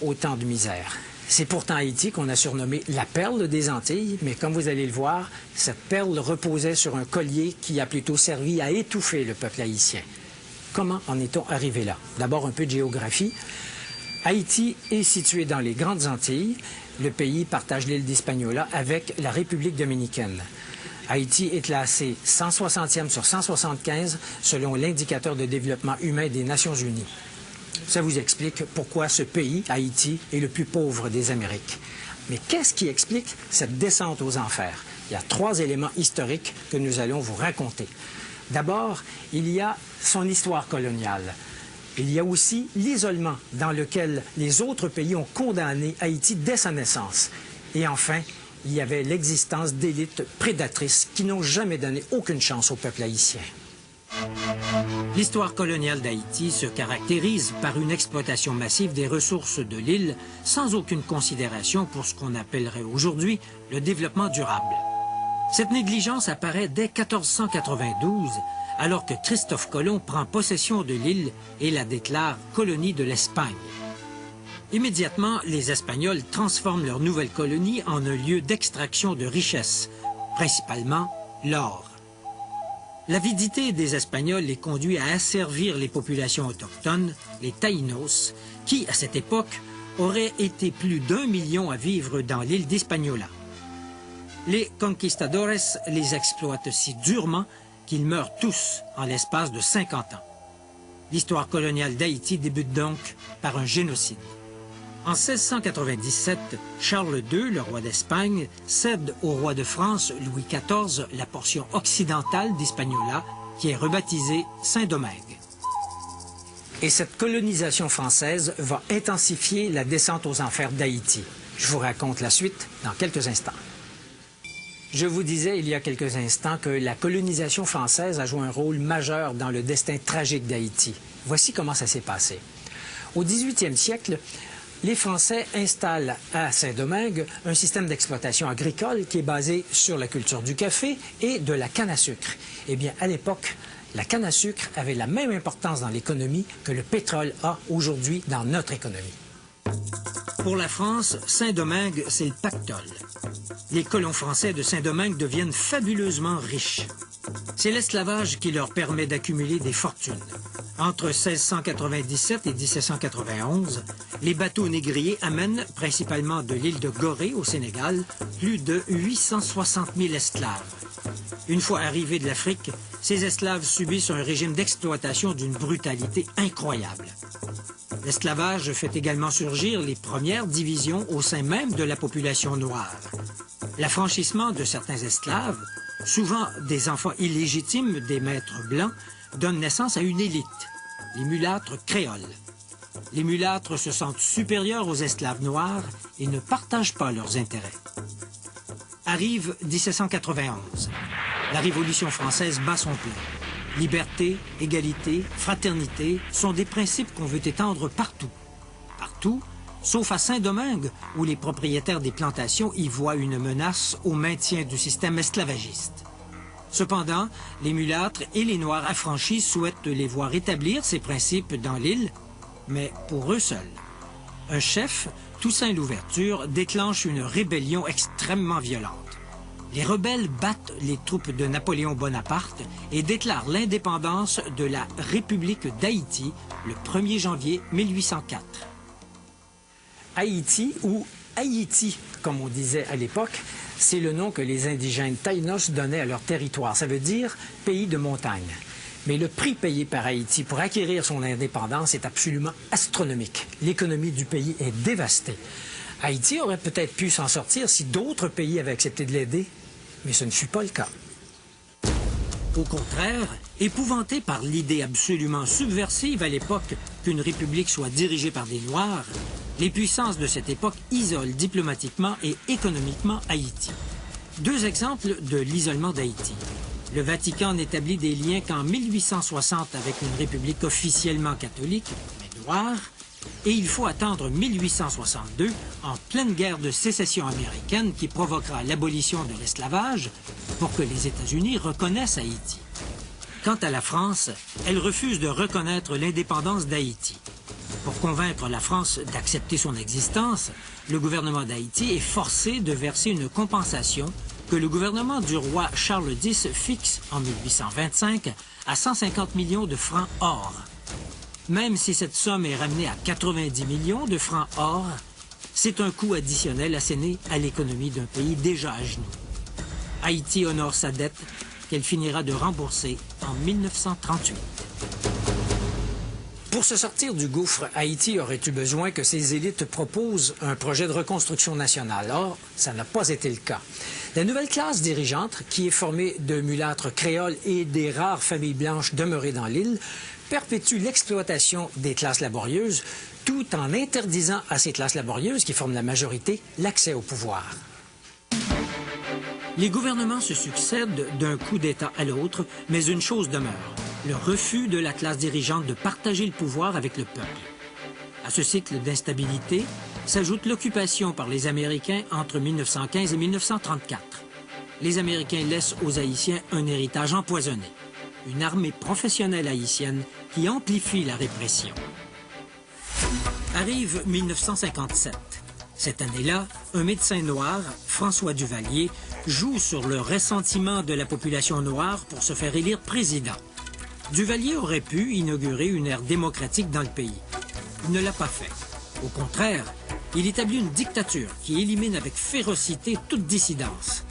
Autant de misère. C'est pourtant Haïti qu'on a surnommé la perle des Antilles, mais comme vous allez le voir, cette perle reposait sur un collier qui a plutôt servi à étouffer le peuple haïtien. Comment en est-on arrivé là? D'abord, un peu de géographie. Haïti est situé dans les Grandes Antilles. Le pays partage l'île d'Hispaniola avec la République dominicaine. Haïti est classé 160e sur 175 selon l'indicateur de développement humain des Nations unies. Ça vous explique pourquoi ce pays, Haïti, est le plus pauvre des Amériques. Mais qu'est-ce qui explique cette descente aux enfers? Il y a 3 éléments historiques que nous allons vous raconter. D'abord, il y a son histoire coloniale. Il y a aussi l'isolement dans lequel les autres pays ont condamné Haïti dès sa naissance. Et enfin, il y avait l'existence d'élites prédatrices qui n'ont jamais donné aucune chance au peuple haïtien. L'histoire coloniale d'Haïti se caractérise par une exploitation massive des ressources de l'île sans aucune considération pour ce qu'on appellerait aujourd'hui le développement durable. Cette négligence apparaît dès 1492, alors que Christophe Colomb prend possession de l'île et la déclare colonie de l'Espagne. Immédiatement, les Espagnols transforment leur nouvelle colonie en un lieu d'extraction de richesses, principalement l'or. L'avidité des Espagnols les conduit à asservir les populations autochtones, les Taïnos, qui, à cette époque, auraient été plus d'1 million à vivre dans l'île d'Hispaniola. Les conquistadores les exploitent si durement qu'ils meurent tous en l'espace de 50 ans. L'histoire coloniale d'Haïti débute donc par un génocide. En 1697, Charles II, le roi d'Espagne, cède au roi de France, Louis XIV, la portion occidentale d'Hispaniola, qui est rebaptisée Saint-Domingue. Et cette colonisation française va intensifier la descente aux enfers d'Haïti. Je vous raconte la suite dans quelques instants. Je vous disais il y a quelques instants que la colonisation française a joué un rôle majeur dans le destin tragique d'Haïti. Voici comment ça s'est passé. Au 18e siècle, les Français installent à Saint-Domingue un système d'exploitation agricole qui est basé sur la culture du café et de la canne à sucre. Eh bien, à l'époque, la canne à sucre avait la même importance dans l'économie que le pétrole a aujourd'hui dans notre économie. Pour la France, Saint-Domingue, c'est le pactole. Les colons français de Saint-Domingue deviennent fabuleusement riches. C'est l'esclavage qui leur permet d'accumuler des fortunes. Entre 1697 et 1791, les bateaux négriers amènent, principalement de l'île de Gorée au Sénégal, plus de 860 000 esclaves. Une fois arrivés de l'Afrique, ces esclaves subissent un régime d'exploitation d'une brutalité incroyable. L'esclavage fait également surgir les premières divisions au sein même de la population noire. L'affranchissement de certains esclaves, souvent des enfants illégitimes des maîtres blancs, donne naissance à une élite, les mulâtres créoles. Les mulâtres se sentent supérieurs aux esclaves noirs et ne partagent pas leurs intérêts. Arrive 1791. La Révolution française bat son plein. Liberté, égalité, fraternité sont des principes qu'on veut étendre partout. Partout, sauf à Saint-Domingue, où les propriétaires des plantations y voient une menace au maintien du système esclavagiste. Cependant, les mulâtres et les Noirs affranchis souhaitent les voir établir ces principes dans l'île, mais pour eux seuls. Un chef, Toussaint Louverture, déclenche une rébellion extrêmement violente. Les rebelles battent les troupes de Napoléon Bonaparte et déclarent l'indépendance de la République d'Haïti le 1er janvier 1804. Haïti, ou Haïti, comme on disait à l'époque, c'est le nom que les indigènes Taïnos donnaient à leur territoire. Ça veut dire pays de montagne. Mais le prix payé par Haïti pour acquérir son indépendance est absolument astronomique. L'économie du pays est dévastée. Haïti aurait peut-être pu s'en sortir si d'autres pays avaient accepté de l'aider, mais ce ne fut pas le cas. Au contraire, épouvantés par l'idée absolument subversive à l'époque qu'une république soit dirigée par des Noirs, les puissances de cette époque isolent diplomatiquement et économiquement Haïti. 2 exemples de l'isolement d'Haïti. Le Vatican n'établit des liens qu'en 1860 avec une république officiellement catholique, mais noire, et il faut attendre 1862, en pleine guerre de sécession américaine qui provoquera l'abolition de l'esclavage, pour que les États-Unis reconnaissent Haïti. Quant à la France, elle refuse de reconnaître l'indépendance d'Haïti. Pour convaincre la France d'accepter son existence, le gouvernement d'Haïti est forcé de verser une compensation que le gouvernement du roi Charles X fixe en 1825 à 150 millions de francs or. Même si cette somme est ramenée à 90 millions de francs or, c'est un coût additionnel asséné à l'économie d'un pays déjà à genoux. Haïti honore sa dette qu'elle finira de rembourser en 1938. Pour se sortir du gouffre, Haïti aurait eu besoin que ses élites proposent un projet de reconstruction nationale. Or, ça n'a pas été le cas. La nouvelle classe dirigeante, qui est formée de mulâtres créoles et des rares familles blanches demeurées dans l'île, perpétue l'exploitation des classes laborieuses, tout en interdisant à ces classes laborieuses, qui forment la majorité, l'accès au pouvoir. Les gouvernements se succèdent d'un coup d'État à l'autre, mais une chose demeure, le refus de la classe dirigeante de partager le pouvoir avec le peuple. À ce cycle d'instabilité s'ajoute l'occupation par les Américains entre 1915 et 1934. Les Américains laissent aux Haïtiens un héritage empoisonné, une armée professionnelle haïtienne qui amplifie la répression. Arrive 1957. Cette année-là, un médecin noir, François Duvalier, joue sur le ressentiment de la population noire pour se faire élire président. Duvalier aurait pu inaugurer une ère démocratique dans le pays. Il ne l'a pas fait. Au contraire, il établit une dictature qui élimine avec férocité toute dissidence.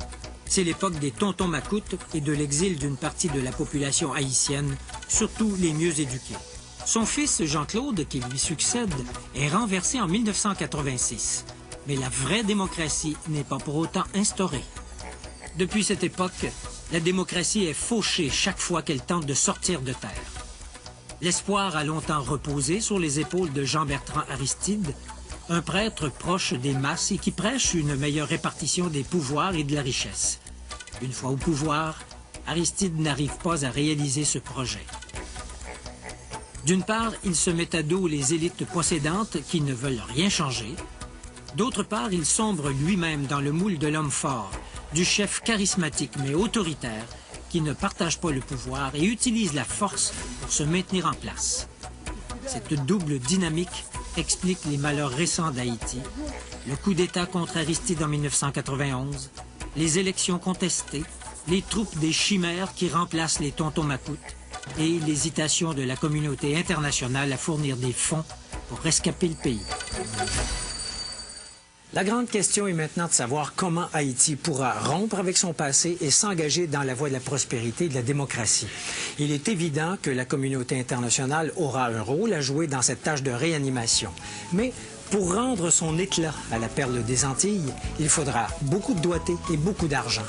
C'est l'époque des tontons macoutes et de l'exil d'une partie de la population haïtienne, surtout les mieux éduqués. Son fils, Jean-Claude, qui lui succède, est renversé en 1986. Mais la vraie démocratie n'est pas pour autant instaurée. Depuis cette époque, la démocratie est fauchée chaque fois qu'elle tente de sortir de terre. L'espoir a longtemps reposé sur les épaules de Jean-Bertrand Aristide, un prêtre proche des masses et qui prêche une meilleure répartition des pouvoirs et de la richesse. Une fois au pouvoir, Aristide n'arrive pas à réaliser ce projet. D'une part, il se met à dos les élites possédantes qui ne veulent rien changer. D'autre part, il sombre lui-même dans le moule de l'homme fort, du chef charismatique mais autoritaire qui ne partage pas le pouvoir et utilise la force pour se maintenir en place. Cette double dynamique explique les malheurs récents d'Haïti, le coup d'État contre Aristide en 1991, les élections contestées, les troupes des chimères qui remplacent les tontons macoutes et l'hésitation de la communauté internationale à fournir des fonds pour rescaper le pays. La grande question est maintenant de savoir comment Haïti pourra rompre avec son passé et s'engager dans la voie de la prospérité et de la démocratie. Il est évident que la communauté internationale aura un rôle à jouer dans cette tâche de réanimation. Mais pour rendre son éclat à la perle des Antilles, il faudra beaucoup de doigté et beaucoup d'argent.